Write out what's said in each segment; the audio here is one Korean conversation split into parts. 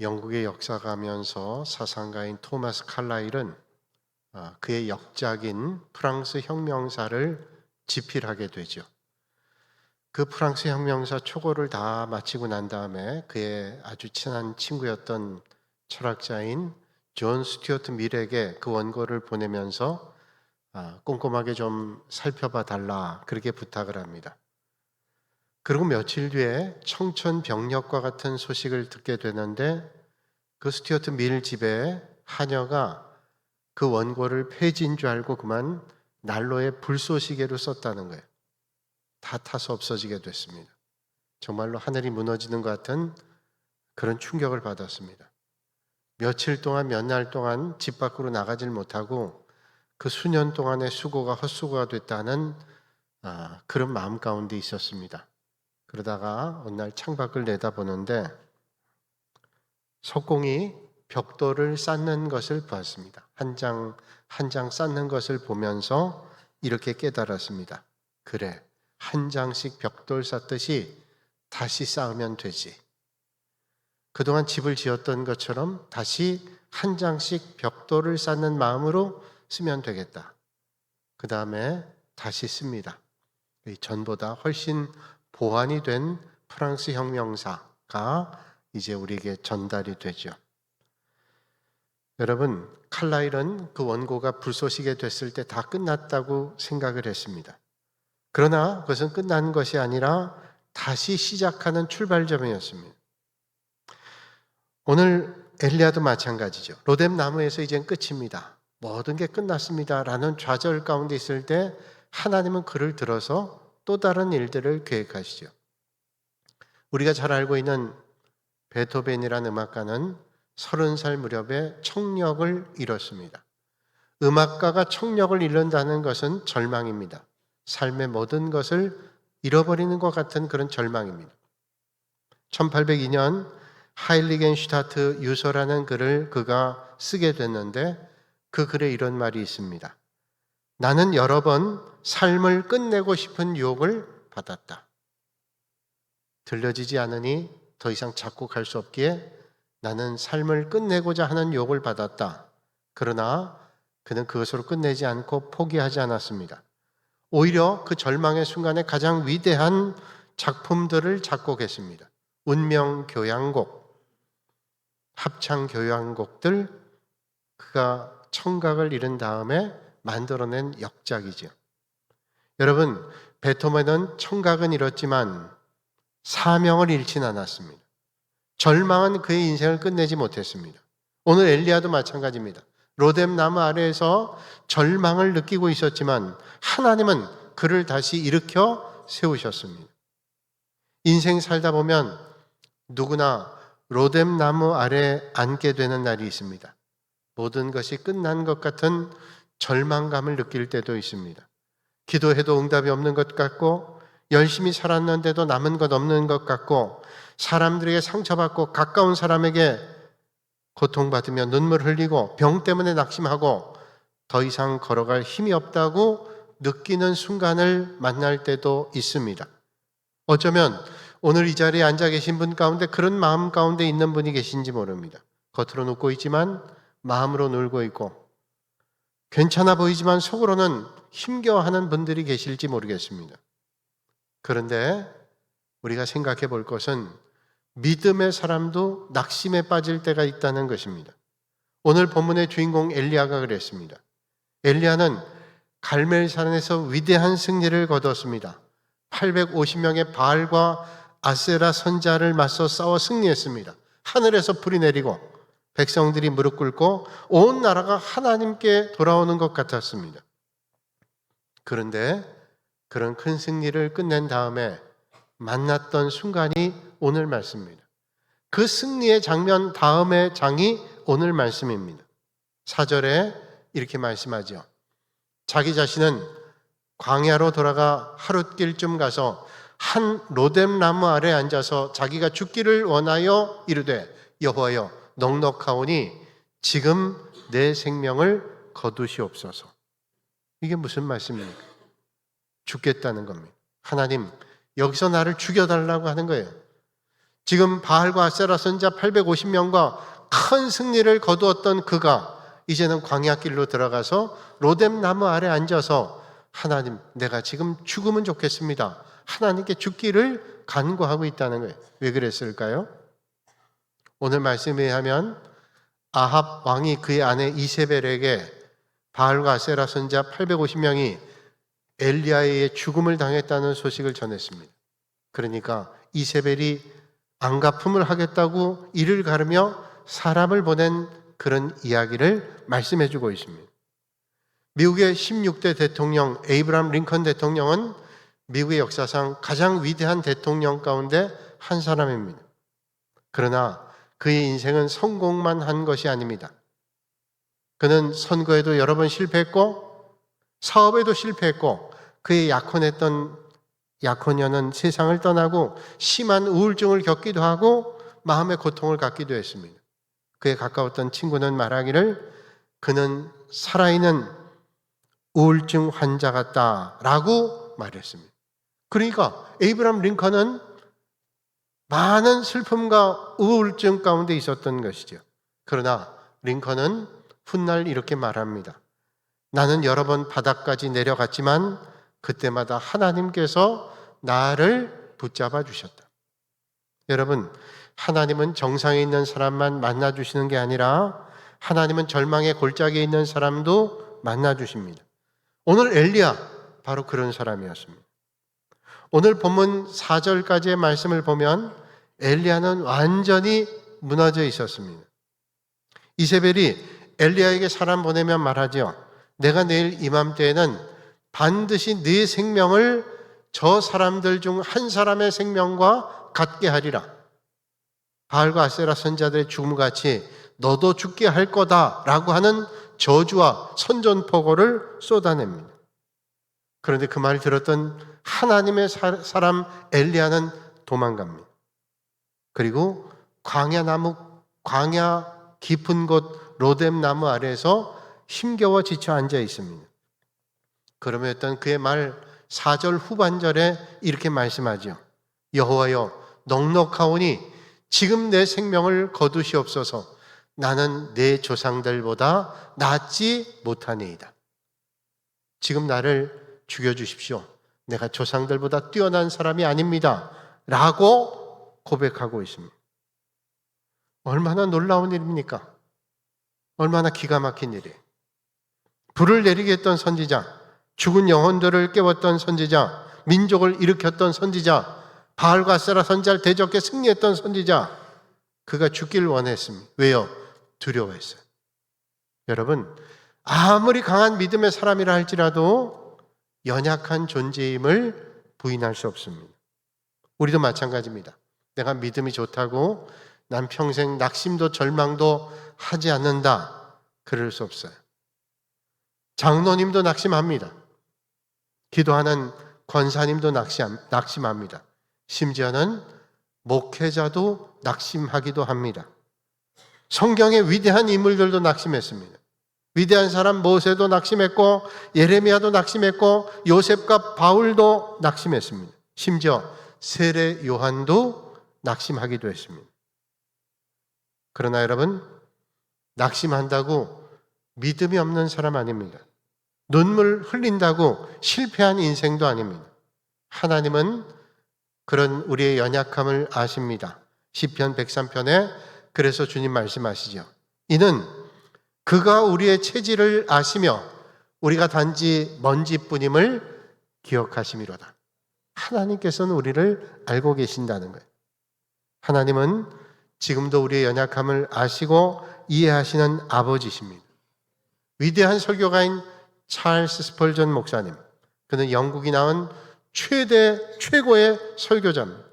영국의 역사가면서 사상가인 토마스 칼라일은 그의 역작인 프랑스 혁명사를 집필하게 되죠. 그 프랑스 혁명사 초고를 다 마치고 난 다음에 그의 아주 친한 친구였던 철학자인 존 스튜어트 밀에게 그 원고를 보내면서 꼼꼼하게 좀 살펴봐 달라 그렇게 부탁을 합니다. 그리고 며칠 뒤에 청천벽력과 같은 소식을 듣게 되는데 그 스튜어트 밀 집에 하녀가 그 원고를 폐지인 줄 알고 그만 난로에 불쏘시개로 썼다는 거예요. 다 타서 없어지게 됐습니다. 정말로 하늘이 무너지는 것 같은 그런 충격을 받았습니다. 며칠 동안 몇 날 동안 집 밖으로 나가질 못하고 그 수년 동안의 수고가 헛수고가 됐다는 그런 마음 가운데 있었습니다. 그러다가 어느 날 창밖을 내다보는데 석공이 벽돌을 쌓는 것을 보았습니다. 한 장 한 장 쌓는 것을 보면서 이렇게 깨달았습니다. 그래, 한 장씩 벽돌 쌓듯이 다시 쌓으면 되지. 그동안 집을 지었던 것처럼 다시 한 장씩 벽돌을 쌓는 마음으로 쓰면 되겠다. 그 다음에 다시 씁니다. 전보다 훨씬 보완이 된 프랑스 혁명사가 이제 우리에게 전달이 되죠. 여러분, 칼라일은 그 원고가 불쏘시개 됐을 때 다 끝났다고 생각을 했습니다. 그러나 그것은 끝난 것이 아니라 다시 시작하는 출발점이었습니다. 오늘 엘리야도 마찬가지죠. 로뎀 나무에서 이젠 끝입니다. 모든 게 끝났습니다. 라는 좌절 가운데 있을 때 하나님은 그를 들어서 또 다른 일들을 계획하시죠. 우리가 잘 알고 있는 베토벤이라는 음악가는 30살 무렵에 청력을 잃었습니다. 음악가가 청력을 잃는다는 것은 절망입니다. 삶의 모든 것을 잃어버리는 것 같은 그런 절망입니다. 1802년 하일리겐슈타트 유서라는 글을 그가 쓰게 됐는데 그 글에 이런 말이 있습니다. 나는 여러 번 삶을 끝내고 싶은 유혹을 받았다. 들려지지 않으니 더 이상 작곡할 수 없기에 나는 삶을 끝내고자 하는 유혹을 받았다. 그러나 그는 그것으로 끝내지 않고 포기하지 않았습니다. 오히려 그 절망의 순간에 가장 위대한 작품들을 작곡했습니다. 운명교향곡, 합창교향곡들, 그가 청각을 잃은 다음에 만들어낸 역작이죠. 여러분, 베토벤은 청각은 잃었지만 사명을 잃진 않았습니다. 절망은 그의 인생을 끝내지 못했습니다. 오늘 엘리야도 마찬가지입니다. 로뎀 나무 아래에서 절망을 느끼고 있었지만 하나님은 그를 다시 일으켜 세우셨습니다. 인생 살다 보면 누구나 로뎀 나무 아래 앉게 되는 날이 있습니다. 모든 것이 끝난 것 같은 절망감을 느낄 때도 있습니다. 기도해도 응답이 없는 것 같고 열심히 살았는데도 남은 것 없는 것 같고 사람들에게 상처받고 가까운 사람에게 고통받으며 눈물 흘리고 병 때문에 낙심하고 더 이상 걸어갈 힘이 없다고 느끼는 순간을 만날 때도 있습니다. 어쩌면 오늘 이 자리에 앉아 계신 분 가운데 그런 마음 가운데 있는 분이 계신지 모릅니다. 겉으로는 웃고 있지만 마음으로 놀고 있고 괜찮아 보이지만 속으로는 힘겨워하는 분들이 계실지 모르겠습니다. 그런데 우리가 생각해 볼 것은 믿음의 사람도 낙심에 빠질 때가 있다는 것입니다. 오늘 본문의 주인공 엘리야가 그랬습니다. 엘리야는 갈멜산에서 위대한 승리를 거뒀습니다. 850명의 바알과 아세라 선자를 맞서 싸워 승리했습니다. 하늘에서 불이 내리고 백성들이 무릎 꿇고 온 나라가 하나님께 돌아오는 것 같았습니다. 그런데 그런 큰 승리를 끝낸 다음에 만났던 순간이 오늘 말씀입니다. 그 승리의 장면 다음의 장이 오늘 말씀입니다. 4절에 이렇게 말씀하죠. 자기 자신은 광야로 돌아가 하룻길쯤 가서 한 로뎀 나무 아래 앉아서 자기가 죽기를 원하여 이르되 여호와여 넉넉하오니 지금 내 생명을 거두시옵소서. 이게 무슨 말씀입니까? 죽겠다는 겁니다. 하나님 여기서 나를 죽여달라고 하는 거예요. 지금 바알과 아세라 선지자 850명과 큰 승리를 거두었던 그가 이제는 광야길로 들어가서 로뎀 나무 아래 앉아서 하나님, 내가 지금 죽으면 좋겠습니다. 하나님께 죽기를 간구하고 있다는 거예요. 왜 그랬을까요? 오늘 말씀에 의하면 아합 왕이 그의 아내 이세벨에게 바알과 아세라 선지자 850명이 엘리야의 죽음을 당했다는 소식을 전했습니다. 그러니까 이세벨이 안갚음을 하겠다고 이를 가르며 사람을 보낸 그런 이야기를 말씀해 주고 있습니다. 미국의 16대 대통령 에이브람 링컨 대통령은 미국의 역사상 가장 위대한 대통령 가운데 한 사람입니다. 그러나 그의 인생은 성공만 한 것이 아닙니다. 그는 선거에도 여러 번 실패했고 사업에도 실패했고 그의 약혼녀는 세상을 떠나고 심한 우울증을 겪기도 하고 마음의 고통을 갖기도 했습니다. 그에 가까웠던 친구는 말하기를 그는 살아있는 우울증 환자 같다라고 말했습니다. 그러니까 에이브람 링컨은 많은 슬픔과 우울증 가운데 있었던 것이죠. 그러나 링컨은 훗날 이렇게 말합니다. 나는 여러 번 바닥까지 내려갔지만 그때마다 하나님께서 나를 붙잡아 주셨다. 여러분, 하나님은 정상에 있는 사람만 만나주시는 게 아니라 하나님은 절망의 골짜기에 있는 사람도 만나주십니다. 오늘 엘리야 바로 그런 사람이었습니다. 오늘 본문 4절까지의 말씀을 보면 엘리야는 완전히 무너져 있었습니다. 이세벨이 엘리야에게 사람 보내면 말하죠. 내가 내일 이맘때에는 반드시 네 생명을 저 사람들 중 한 사람의 생명과 같게 하리라. 바알과 아세라 선지자들의 죽음같이 너도 죽게 할 거다라고 하는 저주와 선전포고를 쏟아냅니다. 그런데 그 말을 들었던 하나님의 사람 엘리야는 도망갑니다. 그리고 광야 깊은 곳 로뎀 나무 아래에서 힘겨워 지쳐 앉아 있습니다. 그러면 그의 말 4절 후반절에 이렇게 말씀하죠. 여호와여 넉넉하오니 지금 내 생명을 거두시옵소서. 나는 내 조상들보다 낫지 못하니이다. 지금 나를 죽여주십시오. 내가 조상들보다 뛰어난 사람이 아닙니다. 라고 고백하고 있습니다. 얼마나 놀라운 일입니까? 얼마나 기가 막힌 일이에요. 불을 내리게 했던 선지자, 죽은 영혼들을 깨웠던 선지자, 민족을 일으켰던 선지자, 바알과 아세라 선지자를 대적해 승리했던 선지자, 그가 죽기를 원했습니다. 왜요? 두려워했어요. 여러분, 아무리 강한 믿음의 사람이라 할지라도 연약한 존재임을 부인할 수 없습니다. 우리도 마찬가지입니다. 내가 믿음이 좋다고 난 평생 낙심도 절망도 하지 않는다. 그럴 수 없어요. 장로님도 낙심합니다. 기도하는 권사님도 낙심합니다. 심지어는 목회자도 낙심하기도 합니다. 성경의 위대한 인물들도 낙심했습니다. 위대한 사람 모세도 낙심했고 예레미야도 낙심했고 요셉과 바울도 낙심했습니다. 심지어 세례 요한도 낙심하기도 했습니다. 그러나 여러분, 낙심한다고 믿음이 없는 사람 아닙니다. 눈물 흘린다고 실패한 인생도 아닙니다. 하나님은 그런 우리의 연약함을 아십니다. 시편 103편에 그래서 주님 말씀하시죠. 이는 그가 우리의 체질을 아시며 우리가 단지 먼지뿐임을 기억하심이로다. 하나님께서는 우리를 알고 계신다는 거예요. 하나님은 지금도 우리의 연약함을 아시고 이해하시는 아버지십니다. 위대한 설교가인 찰스 스펄전 목사님, 그는 영국이 낳은 최고의 설교자입니다.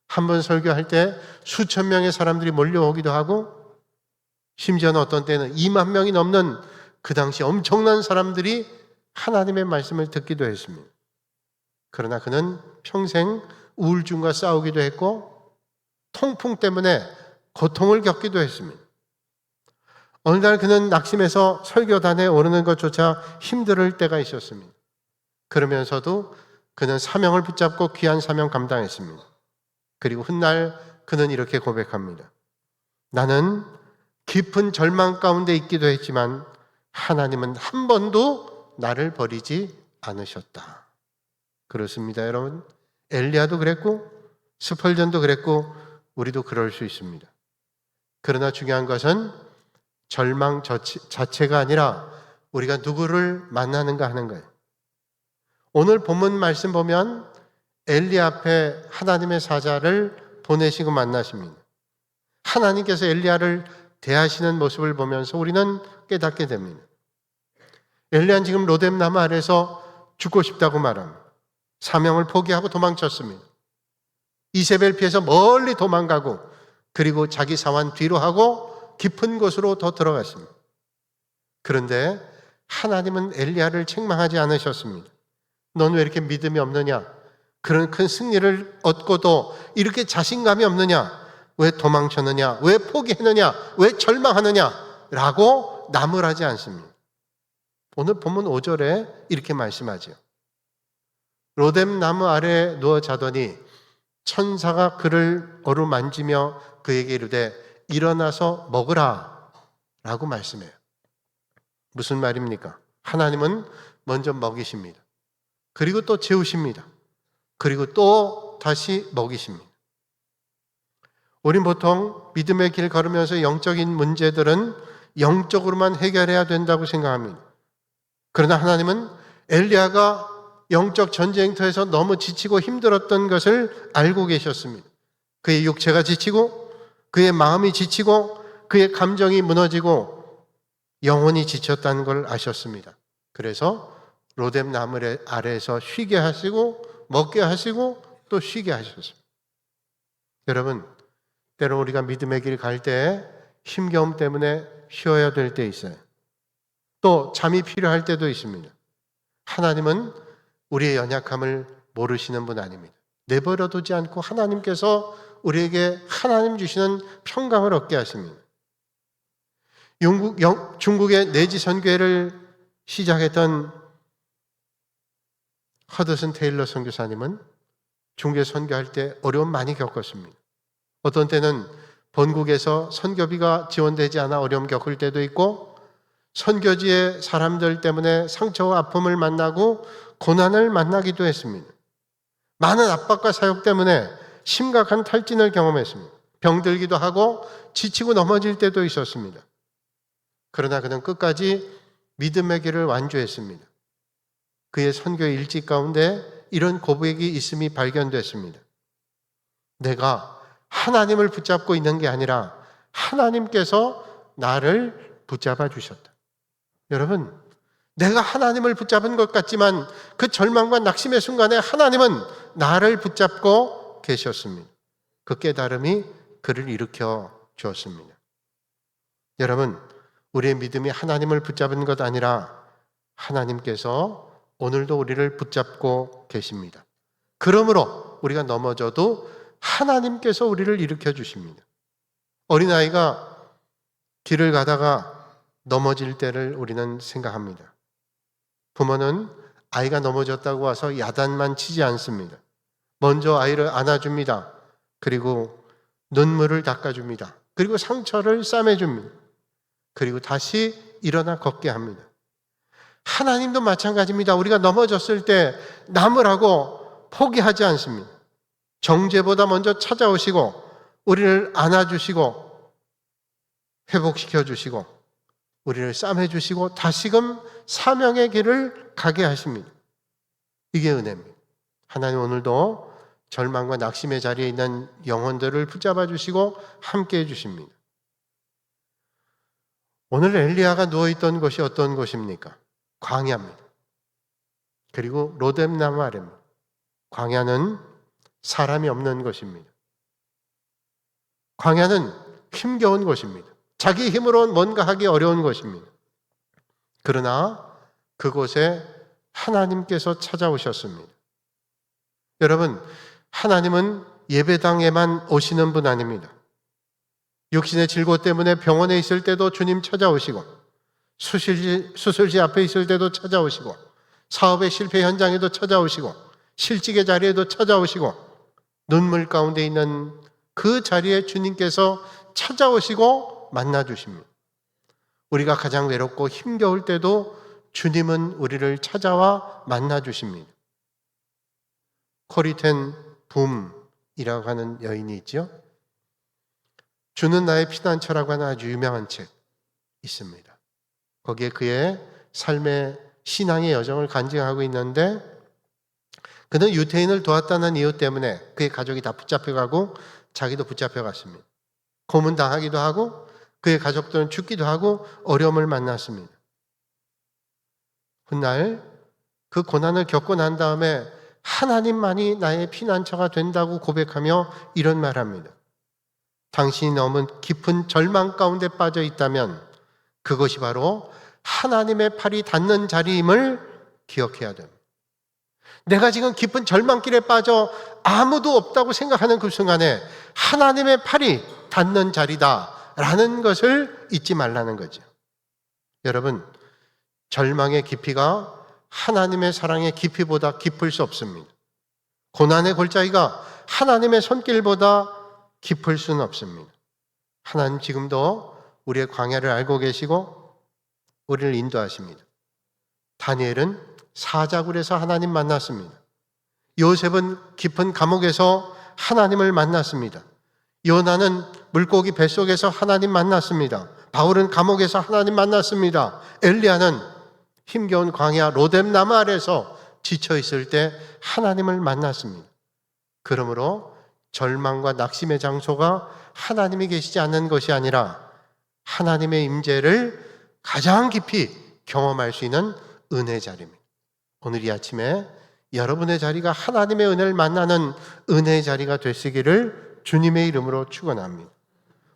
한 번 설교할 때 수천 명의 사람들이 몰려오기도 하고 심지어는 어떤 때는 2만 명이 넘는 그 당시 엄청난 사람들이 하나님의 말씀을 듣기도 했습니다. 그러나 그는 평생 우울증과 싸우기도 했고 통풍 때문에 고통을 겪기도 했습니다. 어느 날 그는 낙심해서 설교단에 오르는 것조차 힘들 때가 있었습니다. 그러면서도 그는 사명을 붙잡고 귀한 사명 감당했습니다. 그리고 훗날 그는 이렇게 고백합니다. 나는 깊은 절망 가운데 있기도 했지만 하나님은 한 번도 나를 버리지 않으셨다. 그렇습니다, 여러분. 엘리야도 그랬고 스펄전도 그랬고 우리도 그럴 수 있습니다. 그러나 중요한 것은 절망 자체가 아니라 우리가 누구를 만나는가 하는 거예요. 오늘 본문 말씀 보면 엘리야 앞에 하나님의 사자를 보내시고 만나십니다. 하나님께서 엘리야를 대하시는 모습을 보면서 우리는 깨닫게 됩니다. 엘리야는 지금 로뎀 나무 아래서 죽고 싶다고 말합니다. 사명을 포기하고 도망쳤습니다. 이세벨 피해서 멀리 도망가고 그리고 자기 사환 뒤로 하고 깊은 곳으로 더 들어갔습니다. 그런데 하나님은 엘리야를 책망하지 않으셨습니다. 넌 왜 이렇게 믿음이 없느냐? 그런 큰 승리를 얻고도 이렇게 자신감이 없느냐? 왜 도망쳤느냐? 왜 포기했느냐? 왜 절망하느냐? 라고 나무라지 않습니다. 오늘 본문 5절에 이렇게 말씀하죠. 로뎀 나무 아래에 누워 자더니 천사가 그를 어루만지며 그에게 이르되 일어나서 먹으라 라고 말씀해요. 무슨 말입니까? 하나님은 먼저 먹이십니다. 그리고 또 재우십니다. 그리고 또 다시 먹이십니다. 우린 보통 믿음의 길 걸으면서 영적인 문제들은 영적으로만 해결해야 된다고 생각합니다. 그러나 하나님은 엘리야가 영적 전쟁터에서 너무 지치고 힘들었던 것을 알고 계셨습니다. 그의 육체가 지치고 그의 마음이 지치고 그의 감정이 무너지고 영혼이 지쳤다는 걸 아셨습니다. 그래서 로뎀 나무 아래에서 쉬게 하시고 먹게 하시고 또 쉬게 하셨습니다. 여러분, 때로 우리가 믿음의 길 갈 때 힘겨움 때문에 쉬어야 될 때 있어요. 또 잠이 필요할 때도 있습니다. 하나님은 우리의 연약함을 모르시는 분 아닙니다. 내버려 두지 않고 하나님께서 우리에게 하나님 주시는 평강을 얻게 하십니다. 중국의 내지 선교회를 시작했던 허드슨 테일러 선교사님은 중국에 선교할 때 어려움 많이 겪었습니다. 어떤 때는 본국에서 선교비가 지원되지 않아 어려움 겪을 때도 있고 선교지의 사람들 때문에 상처와 아픔을 만나고 고난을 만나기도 했습니다. 많은 압박과 사역 때문에 심각한 탈진을 경험했습니다. 병들기도 하고 지치고 넘어질 때도 있었습니다. 그러나 그는 끝까지 믿음의 길을 완주했습니다. 그의 선교 일지 가운데 이런 고백이 있음이 발견됐습니다. 내가 하나님을 붙잡고 있는 게 아니라 하나님께서 나를 붙잡아 주셨다. 여러분, 내가 하나님을 붙잡은 것 같지만 그 절망과 낙심의 순간에 하나님은 나를 붙잡고 계셨습니다. 그 깨달음이 그를 일으켜 주었습니다. 여러분, 우리의 믿음이 하나님을 붙잡은 것 아니라 하나님께서 오늘도 우리를 붙잡고 계십니다. 그러므로 우리가 넘어져도 하나님께서 우리를 일으켜 주십니다. 어린아이가 길을 가다가 넘어질 때를 우리는 생각합니다. 부모는 아이가 넘어졌다고 와서 야단만 치지 않습니다. 먼저 아이를 안아줍니다. 그리고 눈물을 닦아줍니다. 그리고 상처를 싸매줍니다. 그리고 다시 일어나 걷게 합니다. 하나님도 마찬가지입니다. 우리가 넘어졌을 때 남으라고 포기하지 않습니다. 정죄보다 먼저 찾아오시고 우리를 안아주시고 회복시켜 주시고 우리를 싸매주시고 다시금 사명의 길을 가게 하십니다. 이게 은혜입니다. 하나님 오늘도 절망과 낙심의 자리에 있는 영혼들을 붙잡아 주시고 함께해 주십니다. 오늘 엘리야가 누워있던 곳이 어떤 곳입니까? 광야입니다. 그리고 로뎀 나무 아래입니다. 광야는 사람이 없는 곳입니다. 광야는 힘겨운 곳입니다. 자기 힘으로 뭔가 하기 어려운 곳입니다. 그러나 그곳에 하나님께서 찾아오셨습니다. 여러분, 하나님은 예배당에만 오시는 분 아닙니다. 육신의 질고 때문에 병원에 있을 때도 주님 찾아오시고 수술실 앞에 있을 때도 찾아오시고 사업의 실패 현장에도 찾아오시고 실직의 자리에도 찾아오시고 눈물 가운데 있는 그 자리에 주님께서 찾아오시고 만나 주십니다. 우리가 가장 외롭고 힘겨울 때도 주님은 우리를 찾아와 만나 주십니다. 코리텐 붐이라고 하는 여인이 있죠. 주는 나의 피난처라고 하는 아주 유명한 책 있습니다. 거기에 그의 삶의 신앙의 여정을 간증하고 있는데, 그는 유태인을 도왔다는 이유 때문에 그의 가족이 다 붙잡혀가고 자기도 붙잡혀갔습니다. 고문당하기도 하고 그의 가족들은 죽기도 하고 어려움을 만났습니다. 훗날 그 고난을 겪고 난 다음에 하나님만이 나의 피난처가 된다고 고백하며 이런 말합니다. 당신이 너무 깊은 절망 가운데 빠져 있다면 그것이 바로 하나님의 팔이 닿는 자리임을 기억해야 됩니다. 내가 지금 깊은 절망길에 빠져 아무도 없다고 생각하는 그 순간에 하나님의 팔이 닿는 자리다라는 것을 잊지 말라는 거죠. 여러분, 절망의 깊이가 하나님의 사랑의 깊이보다 깊을 수 없습니다. 고난의 골짜기가 하나님의 손길보다 깊을 수는 없습니다. 하나님 지금도 우리의 광야를 알고 계시고 우리를 인도하십니다. 다니엘은 사자굴에서 하나님 만났습니다. 요셉은 깊은 감옥에서 하나님을 만났습니다. 요나는 물고기 뱃속에서 하나님 만났습니다. 바울은 감옥에서 하나님 만났습니다. 엘리야는 힘겨운 광야 로뎀 나무 아래서 지쳐 있을 때 하나님을 만났습니다. 그러므로 절망과 낙심의 장소가 하나님이 계시지 않는 것이 아니라 하나님의 임재를 가장 깊이 경험할 수 있는 은혜 자리입니다. 오늘 이 아침에 여러분의 자리가 하나님의 은혜를 만나는 은혜의 자리가 되시기를 주님의 이름으로 축원합니다.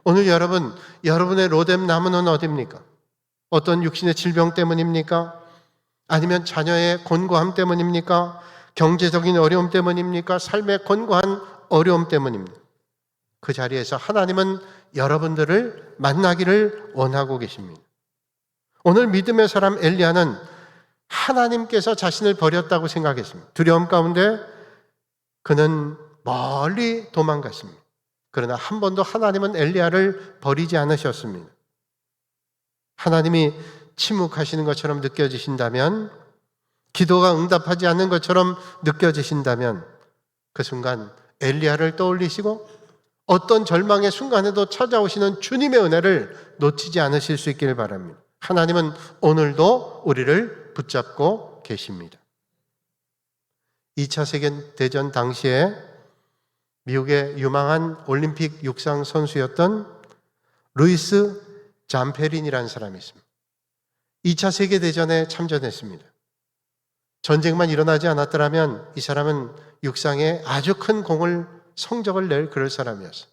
오늘 여러분의 로뎀 나무는 어디입니까? 어떤 육신의 질병 때문입니까? 아니면 자녀의 곤고함 때문입니까? 경제적인 어려움 때문입니까? 삶의 곤고한 어려움 때문입니다. 그 자리에서 하나님은 여러분들을 만나기를 원하고 계십니다. 오늘 믿음의 사람 엘리야는 하나님께서 자신을 버렸다고 생각했습니다. 두려움 가운데 그는 멀리 도망갔습니다. 그러나 한 번도 하나님은 엘리야를 버리지 않으셨습니다. 하나님이 침묵하시는 것처럼 느껴지신다면, 기도가 응답하지 않는 것처럼 느껴지신다면 그 순간 엘리야를 떠올리시고 어떤 절망의 순간에도 찾아오시는 주님의 은혜를 놓치지 않으실 수 있기를 바랍니다. 하나님은 오늘도 우리를 붙잡고 계십니다. 2차 세계대전 당시에 미국의 유망한 올림픽 육상 선수였던 루이스 잠페린이라는 사람이 있습니다. 2차 세계대전에 참전했습니다. 전쟁만 일어나지 않았더라면 이 사람은 육상에 아주 큰 성적을 낼 그럴 사람이었어요.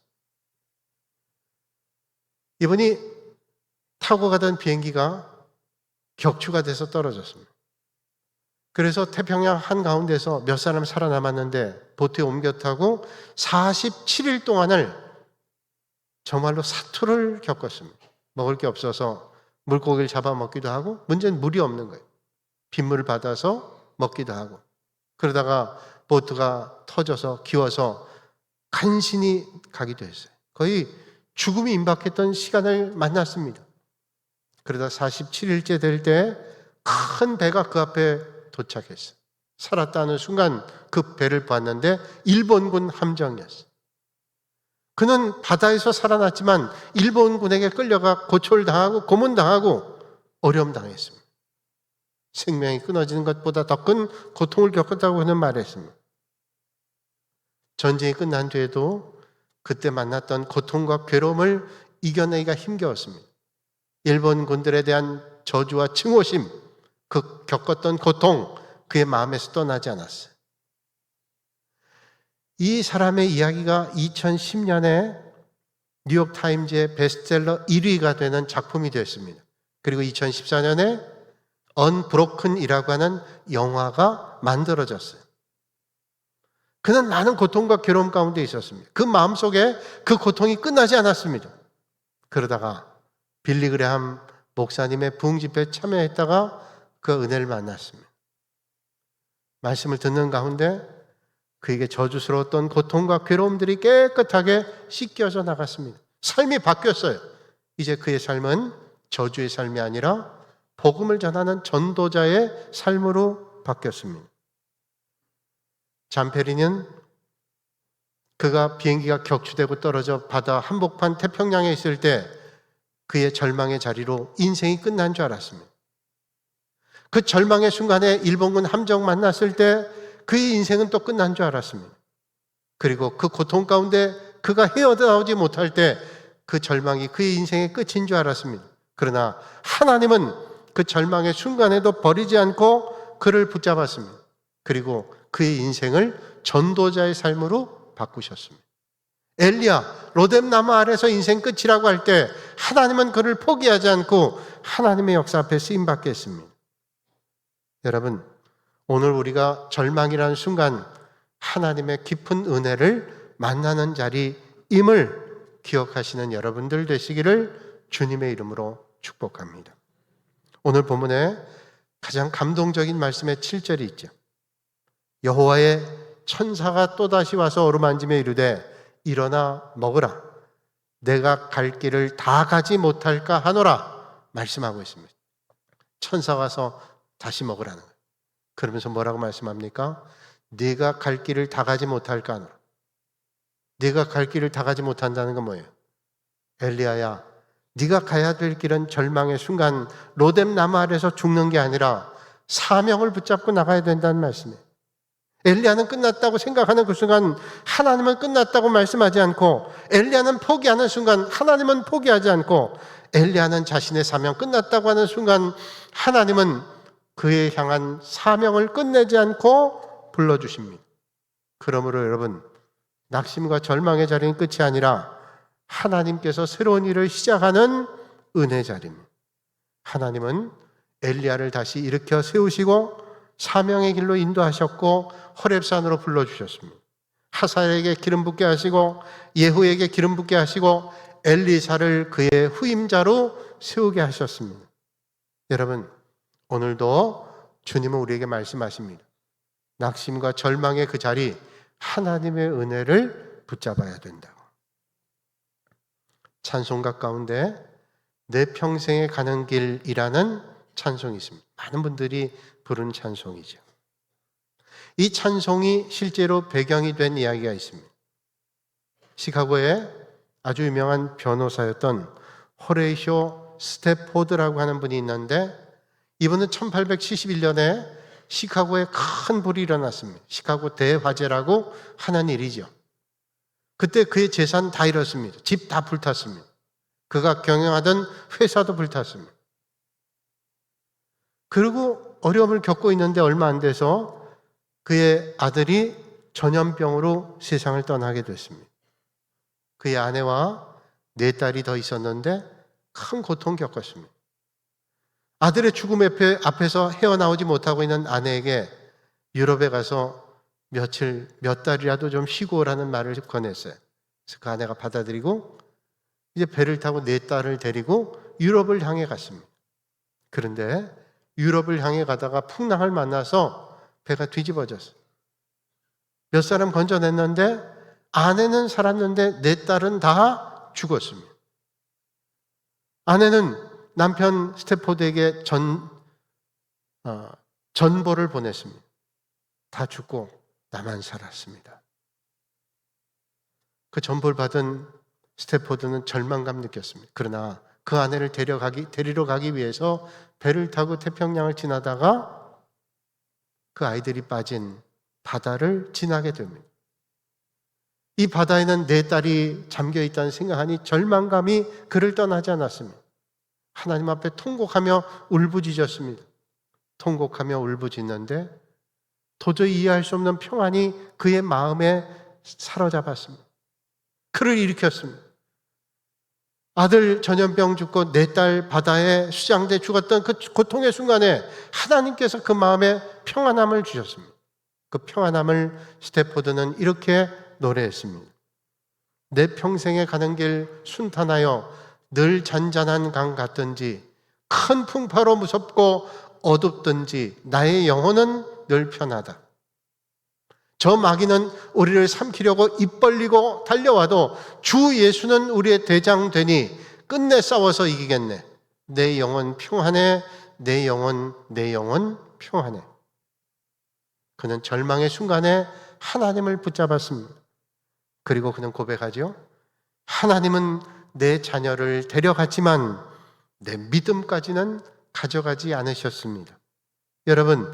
이분이 타고 가던 비행기가 격추가 돼서 떨어졌습니다. 그래서 태평양 한가운데서 몇 사람 살아남았는데 보트에 옮겨 타고 47일 동안을 정말로 사투를 겪었습니다. 먹을 게 없어서 물고기를 잡아먹기도 하고, 문제는 물이 없는 거예요. 빗물을 받아서 먹기도 하고, 그러다가 보트가 터져서 기워서 간신히 가기도 했어요. 거의 죽음이 임박했던 시간을 만났습니다. 그러다 47일째 될 때 큰 배가 그 앞에 도착했어요. 살았다는 순간 그 배를 봤는데 일본군 함정이었어요. 그는 바다에서 살아났지만 일본군에게 끌려가 고초를 고문당하고 어려움 당했습니다. 생명이 끊어지는 것보다 더 큰 고통을 겪었다고 그는 말했습니다. 전쟁이 끝난 뒤에도 그때 만났던 고통과 괴로움을 이겨내기가 힘겨웠습니다. 일본군들에 대한 저주와 증오심, 그 겪었던 고통, 그의 마음에서 떠나지 않았어요. 이 사람의 이야기가 2010년에 뉴욕타임즈의 베스트셀러 1위가 되는 작품이 되었습니다. 그리고 2014년에 언브로큰이라고 하는 영화가 만들어졌어요. 그는 많은 고통과 괴로움 가운데 있었습니다. 그 마음속에 그 고통이 끝나지 않았습니다. 그러다가 빌리 그레함 목사님의 부흥 집회에 참여했다가 그 은혜를 만났습니다. 말씀을 듣는 가운데 그에게 저주스러웠던 고통과 괴로움들이 깨끗하게 씻겨져 나갔습니다. 삶이 바뀌었어요. 이제 그의 삶은 저주의 삶이 아니라 복음을 전하는 전도자의 삶으로 바뀌었습니다. 잠페리는 그가 비행기가 격추되고 떨어져 바다 한복판 태평양에 있을 때 그의 절망의 자리로 인생이 끝난 줄 알았습니다. 그 절망의 순간에 일본군 함정 만났을 때 그의 인생은 또 끝난 줄 알았습니다. 그리고 그 고통 가운데 그가 헤어나오지 못할 때 그 절망이 그의 인생의 끝인 줄 알았습니다. 그러나 하나님은 그 절망의 순간에도 버리지 않고 그를 붙잡았습니다. 그리고 그의 인생을 전도자의 삶으로 바꾸셨습니다. 엘리야, 로뎀나무 아래서 인생 끝이라고 할 때 하나님은 그를 포기하지 않고 하나님의 역사 앞에 쓰임받게 했습니다. 여러분, 오늘 우리가 절망이라는 순간 하나님의 깊은 은혜를 만나는 자리임을 기억하시는 여러분들 되시기를 주님의 이름으로 축복합니다. 오늘 본문에 가장 감동적인 말씀의 7절이 있죠. 여호와의 천사가 또다시 와서 어루만지며 이르되 일어나 먹으라. 내가 갈 길을 다 가지 못할까 하노라 말씀하고 있습니다. 천사가 와서 다시 먹으라는 거예요. 그러면서 뭐라고 말씀합니까? 네가 갈 길을 다 가지 못할까 하노라. 네가 갈 길을 다 가지 못한다는 건 뭐예요? 엘리야야, 네가 가야 될 길은 절망의 순간 로뎀나무 아래서 죽는 게 아니라 사명을 붙잡고 나가야 된다는 말씀이에요. 엘리야는 끝났다고 생각하는 그 순간 하나님은 끝났다고 말씀하지 않고, 엘리야는 포기하는 순간 하나님은 포기하지 않고, 엘리야는 자신의 사명 끝났다고 하는 순간 하나님은 그에 향한 사명을 끝내지 않고 불러주십니다. 그러므로 여러분, 낙심과 절망의 자리는 끝이 아니라 하나님께서 새로운 일을 시작하는 은혜 자리입니다. 하나님은 엘리야를 다시 일으켜 세우시고 사명의 길로 인도하셨고 호렙산으로 불러주셨습니다. 하사엘에게 기름 붓게 하시고 예후에게 기름 붓게 하시고 엘리사를 그의 후임자로 세우게 하셨습니다. 여러분, 오늘도 주님은 우리에게 말씀하십니다. 낙심과 절망의 그 자리, 하나님의 은혜를 붙잡아야 된다고. 찬송가 가운데 내 평생에 가는 길이라는 찬송이 있습니다. 많은 분들이 부른 찬송이죠. 이 찬송이 실제로 배경이 된 이야기가 있습니다. 시카고에 아주 유명한 변호사였던 호레이쇼 스태포드라고 하는 분이 있는데, 이분은 1871년에 시카고에 큰 불이 일어났습니다. 시카고 대화재라고 하는 일이죠. 그때 그의 재산 다 잃었습니다. 집 다 불탔습니다. 그가 경영하던 회사도 불탔습니다. 그리고 어려움을 겪고 있는데 얼마 안 돼서 그의 아들이 전염병으로 세상을 떠나게 됐습니다. 그의 아내와 4딸이 더 있었는데 큰 고통 겪었습니다. 아들의 죽음 앞에서 헤어나오지 못하고 있는 아내에게 유럽에 가서 몇 달이라도 좀 쉬고 오라는 말을 권했어요. 그래서 그 아내가 받아들이고 이제 배를 타고 4딸을 데리고 유럽을 향해 갔습니다. 그런데 유럽을 향해 가다가 풍랑을 만나서 배가 뒤집어졌어요. 몇 사람 건져냈는데 아내는 살았는데 4딸은 다 죽었습니다. 아내는 남편 스태포드에게 전보를 보냈습니다. 다 죽고 나만 살았습니다. 그 전보를 받은 스태포드는 절망감 느꼈습니다. 그러나 그 아내를 데리러 가기 위해서 배를 타고 태평양을 지나다가 그 아이들이 빠진 바다를 지나게 됩니다. 이 바다에는 4딸이 잠겨있다는 생각하니 절망감이 그를 떠나지 않았습니다. 하나님 앞에 통곡하며 울부짖었습니다. 통곡하며 울부짖는데 도저히 이해할 수 없는 평안이 그의 마음에 사로잡았습니다. 그를 일으켰습니다. 아들 전염병 죽고 4딸 바다에 수장돼 죽었던 그 고통의 순간에 하나님께서 그 마음에 평안함을 주셨습니다. 그 평안함을 스태포드는 이렇게 노래했습니다. 내 평생에 가는 길 순탄하여 늘 잔잔한 강 같든지 큰 풍파로 무섭고 어둡든지 나의 영혼은 늘 편하다. 저 마귀는 우리를 삼키려고 입 벌리고 달려와도 주 예수는 우리의 대장 되니 끝내 싸워서 이기겠네. 내 영혼 평안해. 내 영혼 평안해. 그는 절망의 순간에 하나님을 붙잡았습니다. 그리고 그는 고백하죠. 하나님은 내 자녀를 데려갔지만 내 믿음까지는 가져가지 않으셨습니다. 여러분,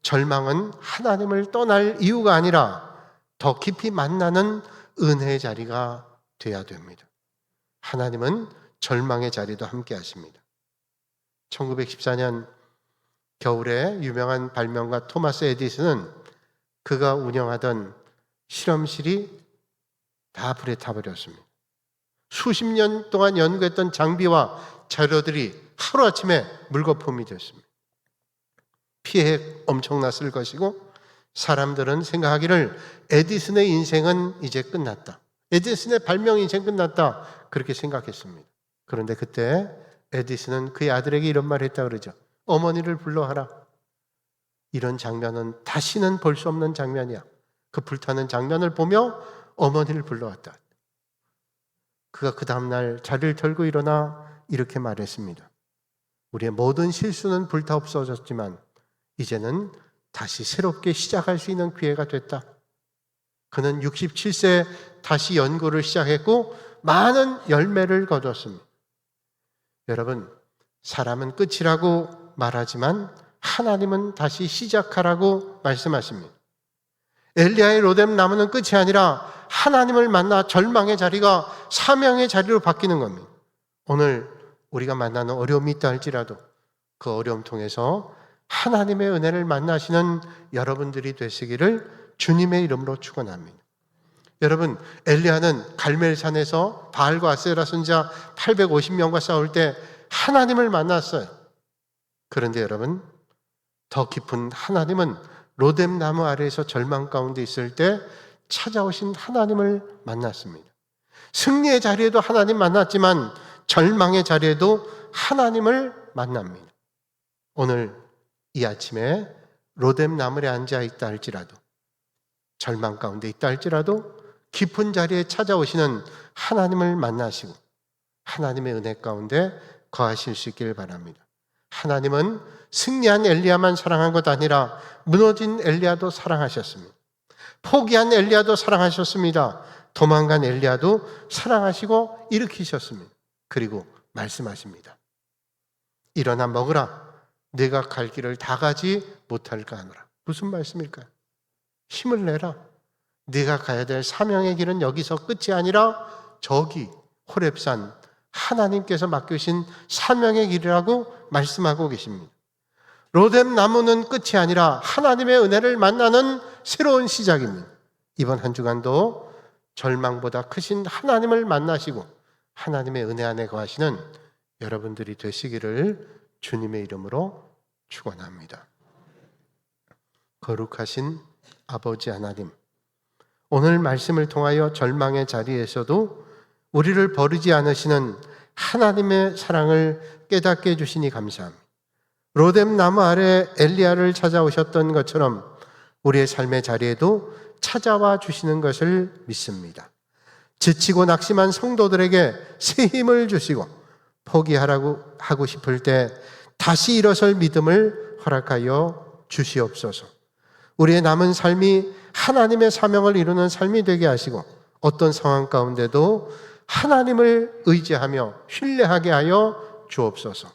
절망은 하나님을 떠날 이유가 아니라 더 깊이 만나는 은혜의 자리가 되어야 됩니다. 하나님은 절망의 자리도 함께 하십니다. 1914년 겨울에 유명한 발명가 토마스 에디슨은 그가 운영하던 실험실이 다 불에 타버렸습니다. 수십 년 동안 연구했던 장비와 자료들이 하루아침에 물거품이 됐습니다. 피해 엄청났을 것이고 사람들은 생각하기를 에디슨의 인생은 이제 끝났다. 에디슨의 발명 인생 끝났다. 그렇게 생각했습니다. 그런데 그때 에디슨은 그의 아들에게 이런 말을 했다 그러죠. 어머니를 불러하라. 이런 장면은 다시는 볼 수 없는 장면이야. 그 불타는 장면을 보며 어머니를 불러왔다. 그가 그 다음날 자리를 털고 일어나 이렇게 말했습니다. 우리의 모든 실수는 불타 없어졌지만 이제는 다시 새롭게 시작할 수 있는 기회가 됐다. 그는 67세에 다시 연구를 시작했고 많은 열매를 거뒀습니다. 여러분, 사람은 끝이라고 말하지만 하나님은 다시 시작하라고 말씀하십니다. 엘리야의 로뎀 나무는 끝이 아니라 하나님을 만나 절망의 자리가 사명의 자리로 바뀌는 겁니다. 오늘 우리가 만나는 어려움이 있다 할지라도 그 어려움 통해서 하나님의 은혜를 만나시는 여러분들이 되시기를 주님의 이름으로 축원합니다. 여러분, 엘리야는 갈멜산에서 바알과 아세라 선지자 850명과 싸울 때 하나님을 만났어요. 그런데 여러분, 더 깊은 하나님은 로뎀 나무 아래에서 절망 가운데 있을 때 찾아오신 하나님을 만났습니다. 승리의 자리에도 하나님 만났지만 절망의 자리에도 하나님을 만납니다. 오늘 이 아침에 로뎀 나무에 앉아 있다 할지라도 절망 가운데 있다 할지라도 깊은 자리에 찾아오시는 하나님을 만나시고 하나님의 은혜 가운데 거하실 수 있기를 바랍니다. 하나님은 승리한 엘리야만 사랑한 것 아니라 무너진 엘리야도 사랑하셨습니다. 포기한 엘리야도 사랑하셨습니다. 도망간 엘리야도 사랑하시고 일으키셨습니다. 그리고 말씀하십니다. 일어나 먹으라. 내가 갈 길을 다 가지 못할까 하노라. 무슨 말씀일까요? 힘을 내라. 네가 가야 될 사명의 길은 여기서 끝이 아니라 저기 호렙산 하나님께서 맡기신 사명의 길이라고 말씀하고 계십니다. 로뎀 나무는 끝이 아니라 하나님의 은혜를 만나는 새로운 시작입니다. 이번 한 주간도 절망보다 크신 하나님을 만나시고 하나님의 은혜 안에 거하시는 여러분들이 되시기를 주님의 이름으로 축원합니다. 거룩하신 아버지 하나님, 오늘 말씀을 통하여 절망의 자리에서도 우리를 버리지 않으시는 하나님의 사랑을 깨닫게 해주시니 감사합니다. 로뎀 나무 아래 엘리야를 찾아오셨던 것처럼 우리의 삶의 자리에도 찾아와 주시는 것을 믿습니다. 지치고 낙심한 성도들에게 새 힘을 주시고 포기하라고 하고 싶을 때 다시 일어설 믿음을 허락하여 주시옵소서. 우리의 남은 삶이 하나님의 사명을 이루는 삶이 되게 하시고 어떤 상황 가운데도 하나님을 의지하며 신뢰하게 하여 주옵소서.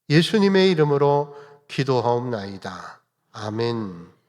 예수님의 이름으로 기도하옵나이다. 아멘.